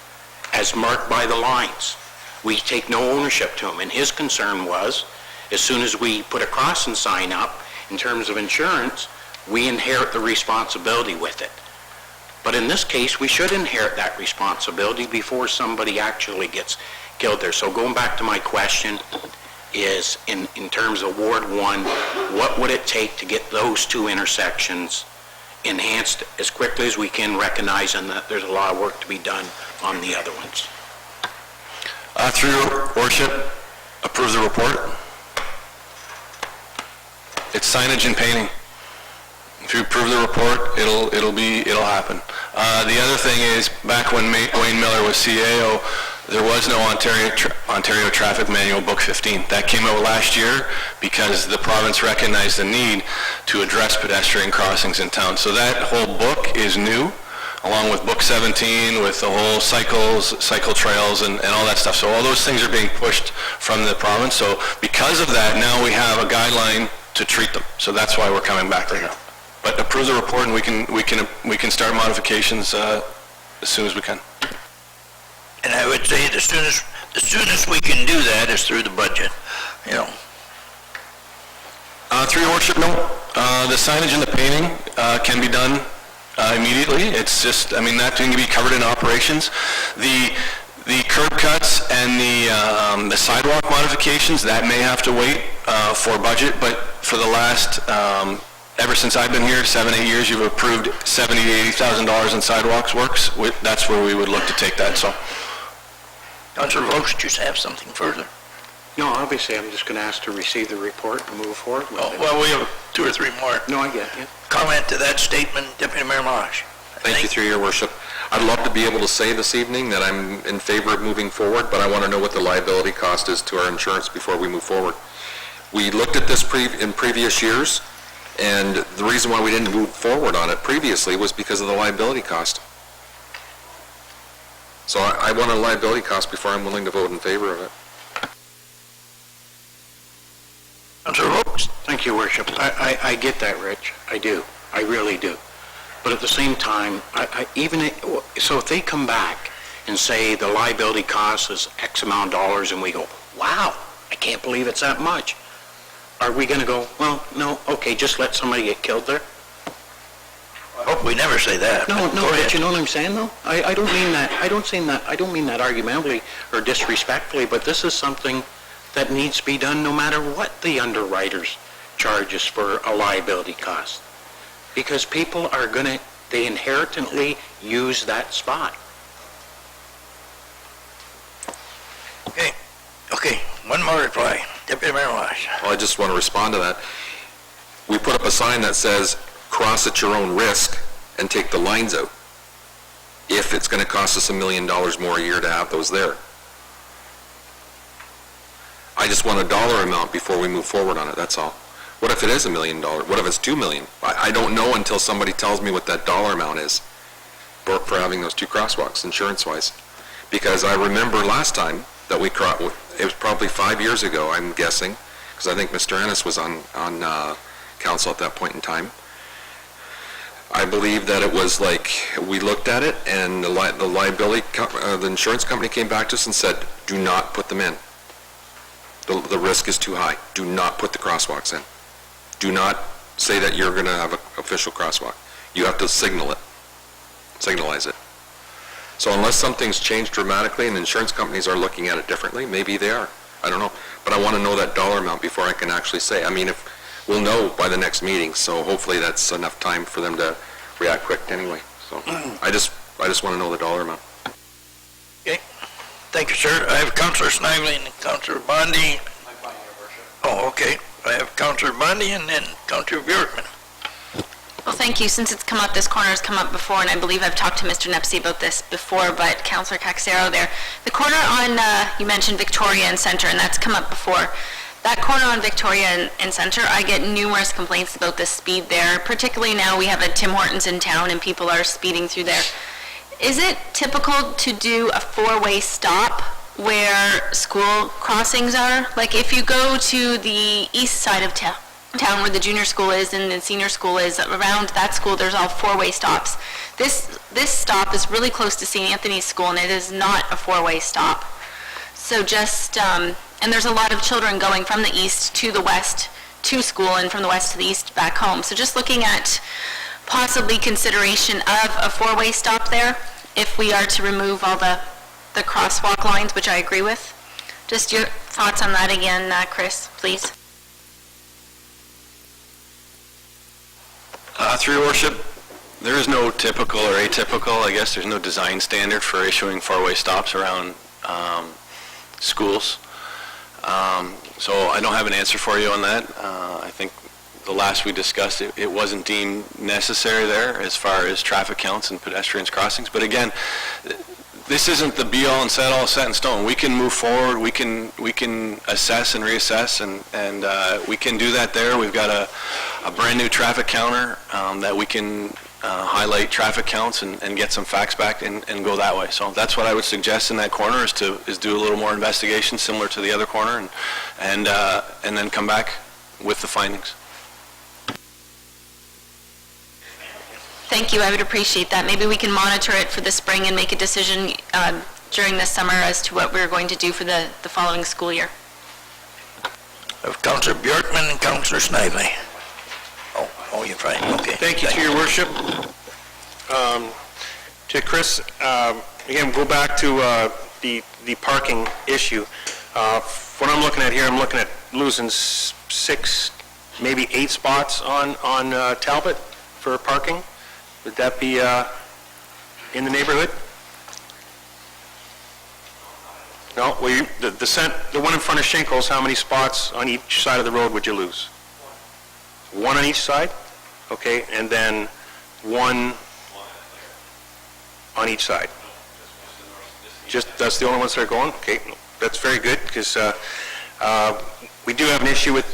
as marked by the lines. We take no ownership to them. And his concern was, as soon as we put a crossing sign up, in terms of insurance, we inherit the responsibility with it. But in this case, we should inherit that responsibility before somebody actually gets killed there. So going back to my question is, in terms of Ward 1, what would it take to get those two intersections enhanced as quickly as we can, recognizing that there's a lot of work to be done on the other ones? Through your worship, approve the report. It's signage and painting. If you approve the report, it'll happen. The other thing is, back when Wayne Miller was CAO, there was no Ontario Traffic Manual Book 15. That came out last year because the province recognized the need to address pedestrian crossings in town. So that whole book is new, along with Book 17, with the whole cycle trails and all that stuff. So all those things are being pushed from the province. So because of that, now we have a guideline to treat them. So that's why we're coming back right now. But approve the report, and we can start modifications as soon as we can. And I would say the soonest we can do that is through the budget, you know. Through your worship, no. The signage and the painting can be done immediately. It's just, I mean, that can be covered in operations. The curb cuts and the sidewalk modifications, that may have to wait for budget, but for the last, ever since I've been here, 7-8 years, you've approved $70,000 to $80,000 in sidewalks works. That's where we would look to take that, so. Councillor Vokes, do you have something further? No, obviously, I'm just going to ask to receive the report and move forward with it. Well, we have 2 or 3 more. No, I get it. Comment to that statement, Deputy Mayor Marsh. Thank you, through your worship. I'd love to be able to say this evening that I'm in favor of moving forward, but I want to know what the liability cost is to our insurance before we move forward. We looked at this in previous years, and the reason why we didn't move forward on it previously was because of the liability cost. So I want a liability cost before I'm willing to vote in favor of it. Councillor Vokes. Thank you, Worship. I get that, Rich. I do. I really do. But at the same time, so if they come back and say the liability cost is X amount of dollars, and we go, wow, I can't believe it's that much, are we going to go, well, no, okay, just let somebody get killed there? I hope we never say that. No, but you know what I'm saying, though? I don't mean that. I don't mean that argumentatively or disrespectfully, but this is something that needs to be done no matter what the underwriters charges for a liability cost. Because people are they inherently use that spot. Okay, one more reply. Deputy Mayor Marsh. Well, I just want to respond to that. We put up a sign that says, cross at your own risk and take the lines out, if it's going to cost us $1 million more a year to have those there. I just want a dollar amount before we move forward on it, that's all. What if it is $1 million? What if it's $2 million? I don't know until somebody tells me what that dollar amount is for having those 2 crosswalks, insurance-wise. Because I remember last time that it was probably 5 years ago, I'm guessing, because I think Mr. Ennis was on council at that point in time. I believe that it was like, we looked at it, and the insurance company came back to us and said, do not put them in. The risk is too high. Do not put the crosswalks in. Do not say that you're going to have an official crosswalk. You have to signalize it. So unless something's changed dramatically and insurance companies are looking at it differently, maybe they are. I don't know. But I want to know that dollar amount before I can actually say. I mean, we'll know by the next meeting, so hopefully that's enough time for them to react quick anyway. So I just want to know the dollar amount. Okay. Thank you, sir. I have Councillor Snively and Councillor Bondi. Oh, okay. I have Councillor Bondi and then Councillor Bjorkman. Well, thank you. Since it's come up, this corner has come up before, and I believe I've talked to Mr. Nepsey about this before, but Councillor Caxero there. The corner on, you mentioned Victoria and Centre, and that's come up before. That corner on Victoria and Center, I get numerous complaints about the speed there, particularly now we have a Tim Hortons in town and people are speeding through there. Is it typical to do a four-way stop where school crossings are? Like if you go to the east side of town where the junior school is and the senior school is, around that school there's all four-way stops. This stop is really close to St. Anthony's School and it is not a four-way stop. So just, and there's a lot of children going from the east to the west to school and from the west to the east back home. So just looking at possibly consideration of a four-way stop there if we are to remove all the crosswalk lines, which I agree with. Just your thoughts on that again, Chris, please. Through your worship, there is no typical or atypical, I guess there's no design standard for issuing four-way stops around schools. So I don't have an answer for you on that. I think the last we discussed, it wasn't deemed necessary there as far as traffic counts and pedestrians crossings. But again, this isn't the be-all and set-all set in stone. We can move forward, we can assess and reassess, and we can do that there. We've got a brand-new traffic counter that we can highlight traffic counts and get some facts back and go that way. So that's what I would suggest in that corner is do a little more investigation similar to the other corner and then come back with the findings. Thank you, I would appreciate that. Maybe we can monitor it for the spring and make a decision during the summer as to what we're going to do for the following school year. Of Councillor Bjorkman and Councillor Snively. Oh, you're fine, okay. Thank you, to your worship. To Chris, again, go back to the parking issue. What I'm looking at here, I'm looking at losing 6, maybe 8 spots on Talbot for parking. Would that be in the neighborhood? No? Well, the one in front of Shinkles, how many spots on each side of the road would you lose? 1 on each side? Okay, and then 1 on each side. Just, that's the only ones that are going? Okay, that's very good, because we do have an issue with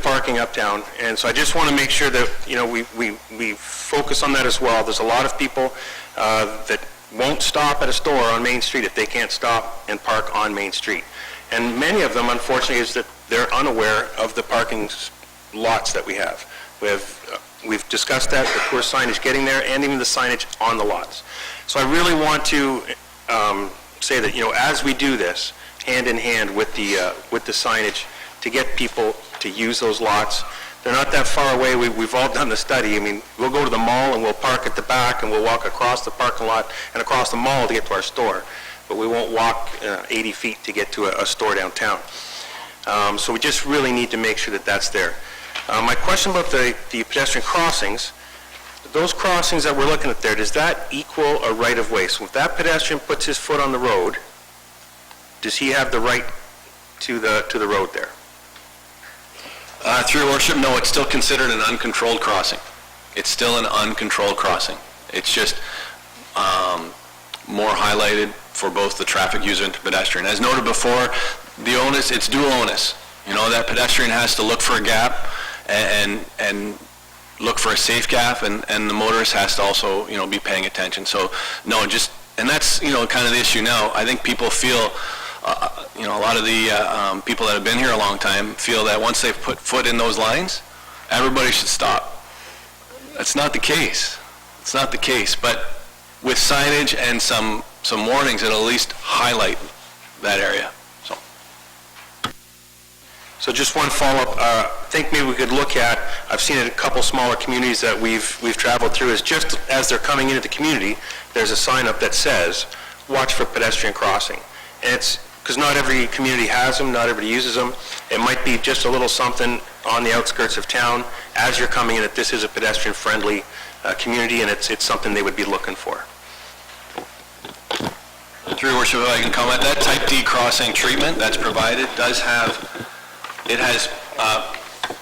parking uptown, and so I just want to make sure that, you know, we focus on that as well. There's a lot of people that won't stop at a store on Main Street if they can't stop and park on Main Street. And many of them, unfortunately, is that they're unaware of the parking lots that we have. We've discussed that, the poor signage getting there, and even the signage on the lots. So I really want to say that, you know, as we do this, hand in hand with the signage, to get people to use those lots. They're not that far away. We've all done the study. I mean, we'll go to the mall and we'll park at the back and we'll walk across the parking lot and across the mall to get to our store. But we won't walk 80 feet to get to a store downtown. So we just really need to make sure that that's there. My question about the pedestrian crossings, those crossings that we're looking at there, does that equal a right-of-way? So if that pedestrian puts his foot on the road, does he have the right to the road there? Through your worship, no, it's still considered an uncontrolled crossing. It's still an uncontrolled crossing. It's just more highlighted for both the traffic user and the pedestrian. As noted before, the onus, it's dual onus. You know, that pedestrian has to look for a gap and look for a safe gap, and the motorist has to also, you know, be paying attention. So, no, just, and that's, you know, kind of the issue now. I think people feel, you know, a lot of the people that have been here a long time feel that once they've put foot in those lines, everybody should stop. That's not the case. It's not the case. But with signage and some warnings, it'll at least highlight that area. So just one follow-up. I think maybe we could look at, I've seen it in a couple smaller communities that we've traveled through, is just as they're coming into the community, there's a sign up that says, watch for pedestrian crossing. And it's, because not every community has them, not everybody uses them. It might be just a little something on the outskirts of town as you're coming in that this is a pedestrian-friendly community, and it's something they would be looking for. Through your worship, if I can comment, that type D crossing treatment that's provided does have, it has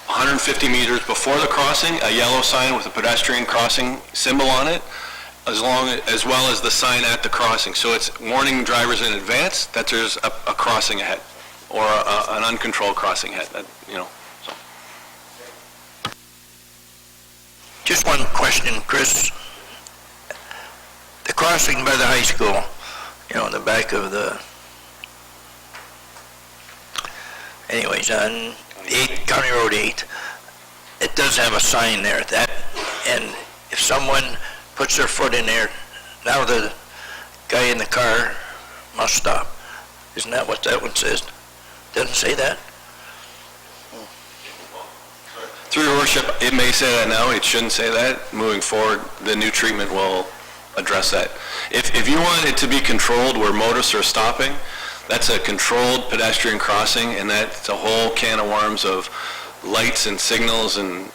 150 meters before the crossing, a yellow sign with a pedestrian crossing symbol on it, as well as the sign at the crossing. So it's warning drivers in advance that there's a crossing ahead. or an uncontrolled crossing head, you know, so. Just one question, Chris. The crossing by the high school, you know, in the back of the, anyways, on 8, County Road 8, it does have a sign there, and if someone puts their foot in there, now the guy in the car must stop. Isn't that what that one says? Doesn't say that? Through your worship, it may say that now, it shouldn't say that. Moving forward, the new treatment will address that. If you want it to be controlled where motorists are stopping, that's a controlled pedestrian crossing, and that's a whole can of worms of lights and signals and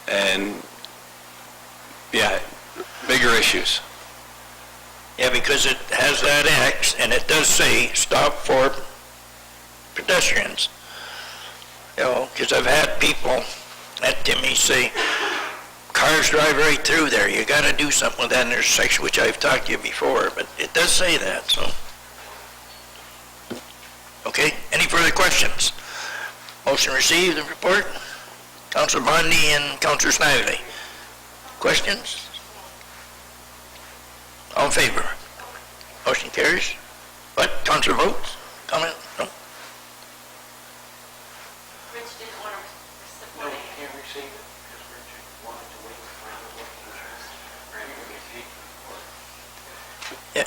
yeah, bigger issues. Yeah, because it has that X, and it does say stop for pedestrians. You know, because I've had people at Timmy say, cars drive right through there, you gotta do something with that intersection, which I've talked to you before, but it does say that, so. Okay, any further questions? Motion received, the report. Councilor Bondi and Councilor Snively. Questions? All in favor? Motion carries. What, Councilor votes? Comment? No? Rich didn't want to support it. Can't receive it because Richard wanted to wait for the Yeah.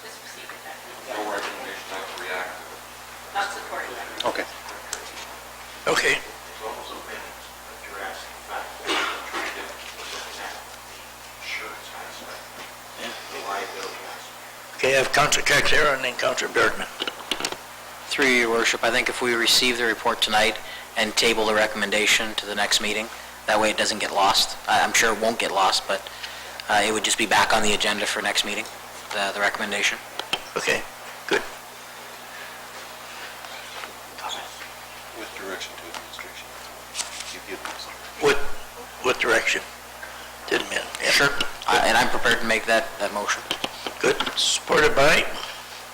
Just receive it. No recommendation not to react. Not supporting it. Okay. Okay. It's almost a minute, but you're asking facts. Trying to look at insurance aspect, the liability aspect. Okay, I have Councilor Caxera and then Councilor Bergman. Through your worship, I think if we receive the report tonight and table the recommendation to the next meeting, that way it doesn't get lost. I'm sure it won't get lost, but it would just be back on the agenda for next meeting, the recommendation. Okay, good. With direction to administration. You give them some. What direction? Didn't mean, yeah. Sure. And I'm prepared to make that motion. Good. Supported by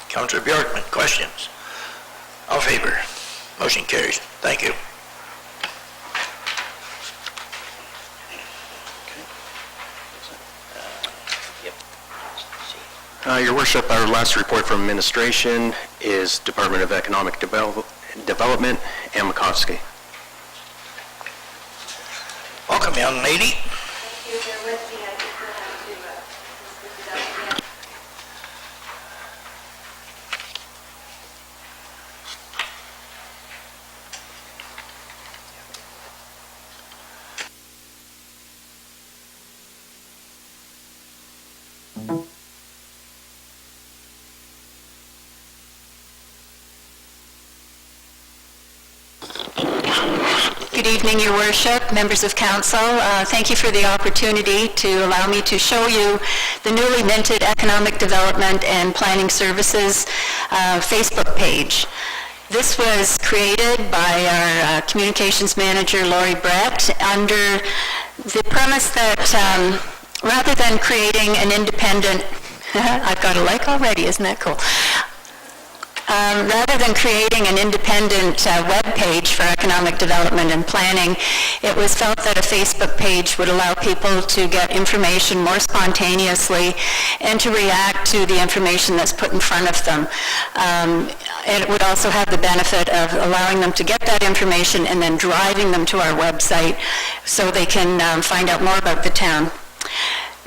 Councilor Bjorkman. Questions? All in favor? Motion carries. Thank you. Your worship, our last report from administration is Department of Economic Development, Ann McCoskey. Welcome, young lady. Good evening, Your Worship, members of council. Thank you for the opportunity to allow me to show you the newly minted Economic Development and Planning Services Facebook page. This was created by our communications manager, Lori Brett, under the premise that rather than creating an independent, I've got a like already, isn't that cool? Rather than creating an independent web page for economic development and planning, it was felt that a Facebook page would allow people to get information more spontaneously and to react to the information that's put in front of them. And it would also have the benefit of allowing them to get that information and then driving them to our website so they can find out more about the town.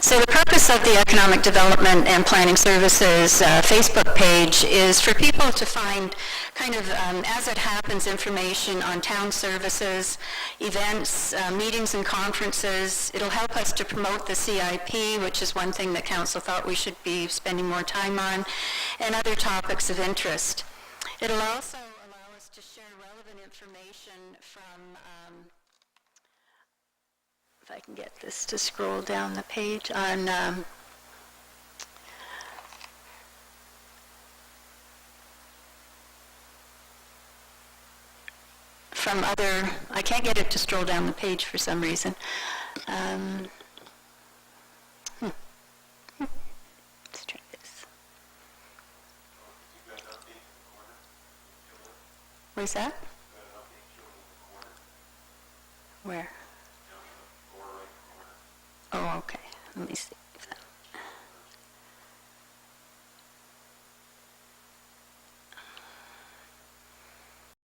So the purpose of the Economic Development and Planning Services Facebook page is for people to find kind of, as it happens, information on town services, events, meetings and conferences. It'll help us to promote the CIP, which is one thing that council thought we should be spending more time on, and other topics of interest. It'll also allow us to share relevant information from if I can get this to scroll down the page on from other, I can't get it to scroll down the page for some reason. Let's try this. Where's that? Where? Oh, okay, let me see.